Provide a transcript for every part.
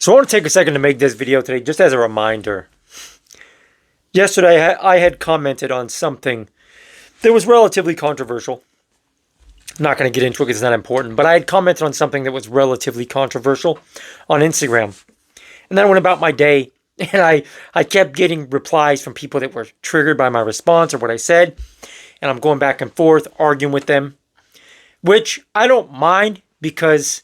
So I want to take a second to make this video today just as a reminder. Yesterday I had commented on something that was relatively controversial. I'm not going to get into it because it's not important, but I had commented on something that was relatively controversial on Instagram. And then I went about my day and I kept getting replies from people that were triggered by my response or what I said. And I'm going back and forth, arguing with them, which I don't mind because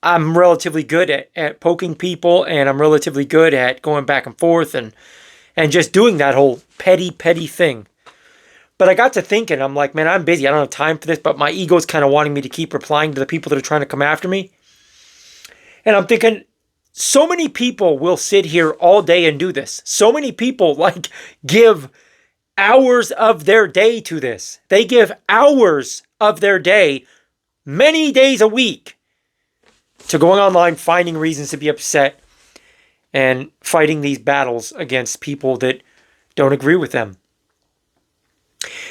I'm relatively good at poking people, and I'm relatively good at going back and forth and just doing that whole petty thing. But I got to thinking, I'm like, man, I'm busy. I don't have time for this, but my ego's kind of wanting me to keep replying to the people that are trying to come after me. And I'm thinking, so many people will sit here all day and do this. So many people give hours of their day to this. They give hours of their day, many days a week, to going online, finding reasons to be upset, and fighting these battles against people that don't agree with them.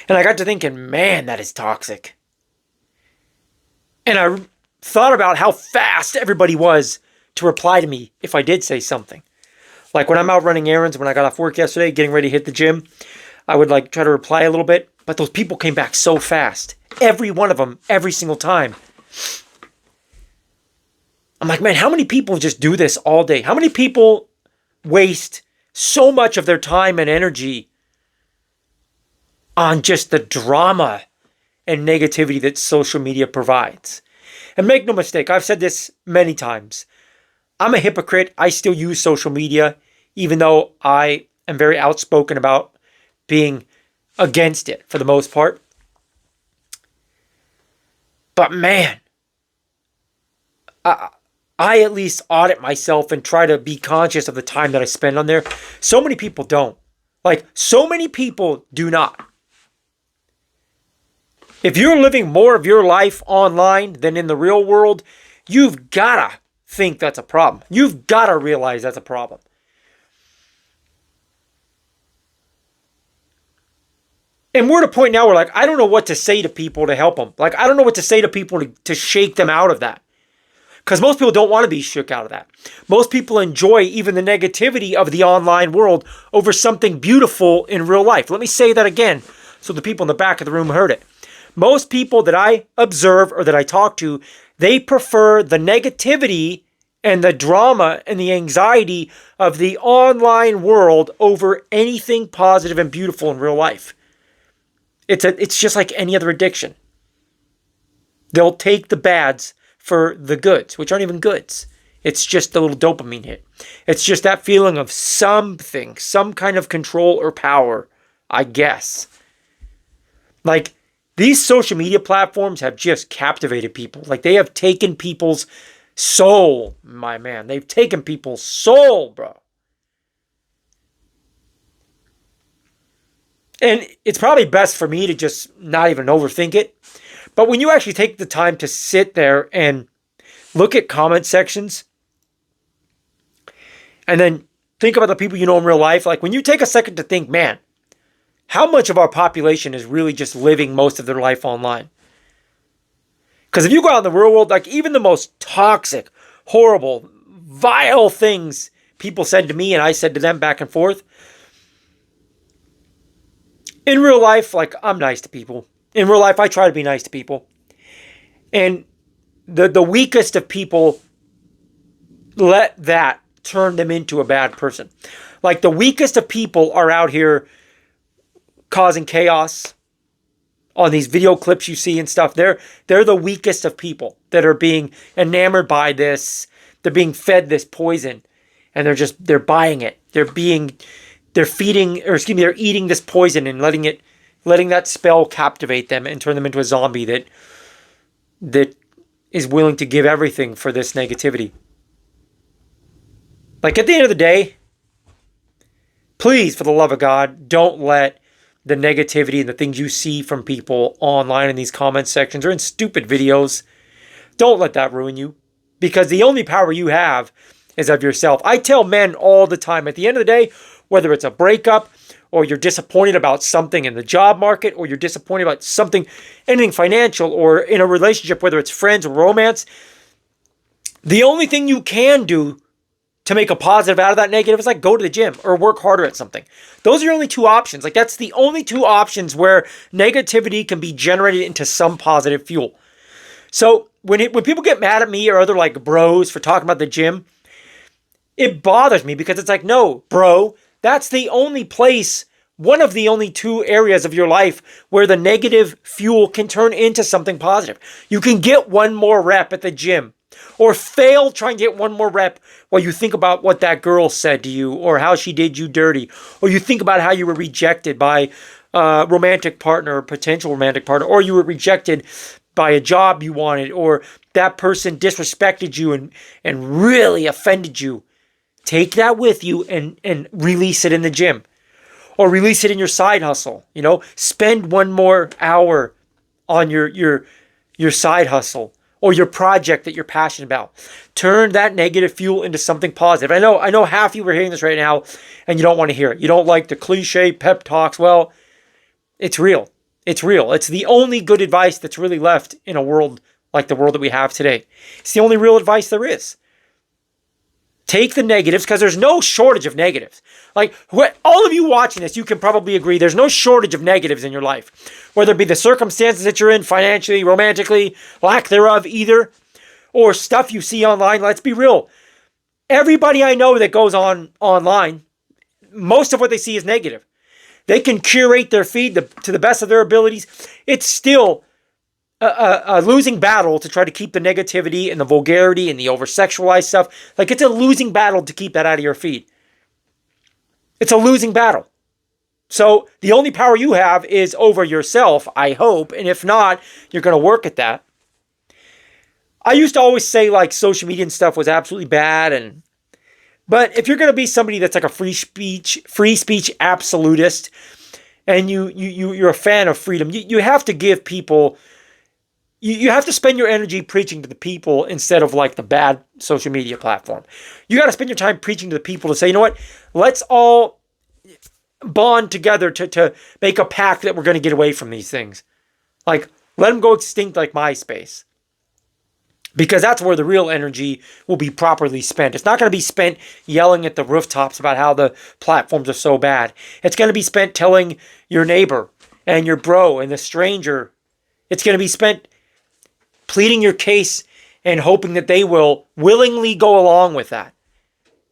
And I got to thinking, man, that is toxic. And I thought about how fast everybody was to reply to me if I did say something. Like when I'm out running errands, when I got off work yesterday, getting ready to hit the gym, I would try to reply a little bit, but those people came back so fast. Every one of them, every single time. I'm like, man, how many people just do this all day? How many people waste so much of their time and energy on just the drama and negativity that social media provides? And make no mistake, I've said this many times. I'm a hypocrite. I still use social media, even though I am very outspoken about being against it for the most part. But man, I at least audit myself and try to be conscious of the time that I spend on there. So many people don't. So many people do not. If you're living more of your life online than in the real world, you've got to think that's a problem. You've got to realize that's a problem. And we're at a point now where I don't know what to say to people to help them. I don't know what to say to people to shake them out of that. Because most people don't want to be shook out of that. Most people enjoy even the negativity of the online world over something beautiful in real life. Let me say that again so the people in the back of the room heard it. Most people that I observe or that I talk to, they prefer the negativity and the drama and the anxiety of the online world over anything positive and beautiful in real life. It's just like any other addiction. They'll take the bads for the goods, which aren't even goods. It's just a little dopamine hit. It's just that feeling of something, some kind of control or power, I guess. These social media platforms have just captivated people. They have taken people's soul, my man. They've taken people's soul, bro. And it's probably best for me to just not even overthink it. But when you actually take the time to sit there and look at comment sections and then think about the people you know in real life, when you take a second to think, man, how much of our population is really just living most of their life online? Because if you go out in the real world, even the most toxic, horrible, vile things people said to me and I said to them back and forth, in real life, I'm nice to people. In real life, I try to be nice to people. And the weakest of people let that turn them into a bad person. The weakest of people are out here causing chaos on these video clips you see and stuff. They're the weakest of people that are being enamored by this. They're being fed this poison and they're buying it. They're eating this poison and letting that spell captivate them and turn them into a zombie that is willing to give everything for this negativity. At the end of the day, please, for the love of God, don't let the negativity and the things you see from people online in these comment sections or in stupid videos, don't let that ruin you. Because the only power you have is of yourself. I tell men all the time, at the end of the day, whether it's a breakup or you're disappointed about something in the job market, or you're disappointed about something, anything financial, or in a relationship, whether it's friends or romance, the only thing you can do to make a positive out of that negative, it's like go to the gym or work harder at something. Those are your only two options. Like that's the only two options where negativity can be generated into some positive fuel. So when people get mad at me or other like bros for talking about the gym, it bothers me because it's like, no, bro, that's the only place, one of the only two areas of your life where the negative fuel can turn into something positive. You can get one more rep at the gym or fail trying to get one more rep while you think about what that girl said to you or how she did you dirty, or you think about how you were rejected by a romantic partner or potential romantic partner, or you were rejected by a job you wanted, or that person disrespected you and really offended you. Take that with you and release it in the gym or release it in your side hustle. You know, spend one more hour on your side hustle or your project that you're passionate about. Turn that negative fuel into something positive. I know half of you are hearing this right now and you don't want to hear it. You don't like the cliche pep talks. Well, it's real. It's real. It's the only good advice that's really left in a world like the world that we have today. It's the only real advice there is. Take the negatives, because there's no shortage of negatives. Like, all of you watching this, you can probably agree there's no shortage of negatives in your life. Whether it be the circumstances that you're in, financially, romantically, lack thereof, either, or stuff you see online. Let's be real. Everybody I know that goes online, most of what they see is negative. They can curate their feed to the best of their abilities. It's still a losing battle to try to keep the negativity and the vulgarity and the over-sexualized stuff. Like, it's a losing battle to keep that out of your feed. It's a losing battle. So the only power you have is over yourself, I hope. And if not, you're going to work at that. I used to always say, like, social media and stuff was absolutely bad. But if you're going to be somebody that's like a free speech absolutist, and you're a fan of freedom, you have to give people... You have to spend your energy preaching to the people instead of like the bad social media platform. You got to spend your time preaching to the people to say, you know what, let's all bond together to make a pact that we're going to get away from these things. Like, let them go extinct like MySpace. Because that's where the real energy will be properly spent. It's not going to be spent yelling at the rooftops about how the platforms are so bad. It's going to be spent telling your neighbor and your bro and the stranger. It's going to be spent pleading your case and hoping that they will willingly go along with that.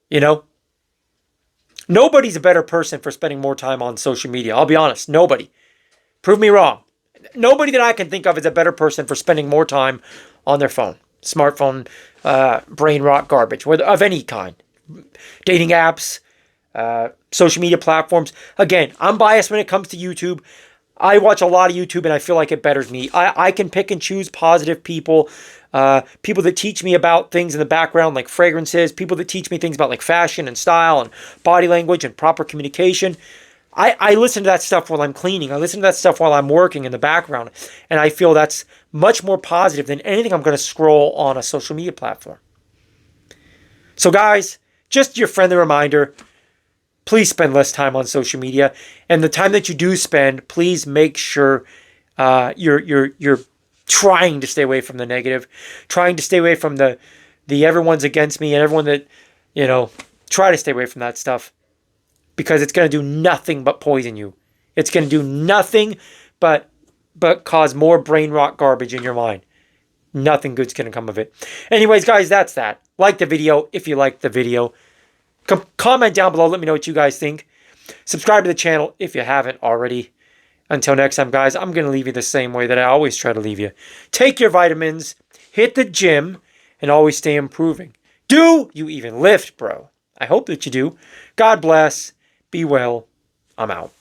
You know? Nobody's a better person for spending more time on social media. I'll be honest. Nobody. Prove me wrong. Nobody that I can think of is a better person for spending more time on their phone. Smartphone, brain rot garbage, of any kind. Dating apps, social media platforms. Again, I'm biased when it comes to YouTube. I watch a lot of YouTube and I feel like it betters me. I can pick and choose positive people. People that teach me about things in the background like fragrances. People that teach me things about like fashion and style and body language and proper communication. I listen to that stuff while I'm cleaning. I listen to that stuff while I'm working in the background. And I feel that's much more positive than anything I'm going to scroll on a social media platform. So guys, just your friendly reminder, please spend less time on social media. And the time that you do spend, please make sure you're trying to stay away from the negative, trying to stay away from the everyone's against me and everyone that, you know, try to stay away from that stuff because it's going to do nothing but poison you. It's going to do nothing but cause more brain rot garbage in your mind. Nothing good's going to come of it. Anyways, guys, that's that. Like the video if you liked the video. Comment down below. Let me know what you guys think. Subscribe to the channel if you haven't already. Until next time, guys, I'm going to leave you the same way that I always try to leave you. Take your vitamins, hit the gym, and always stay improving. Do you even lift, bro? I hope that you do. God bless. Be well. I'm out.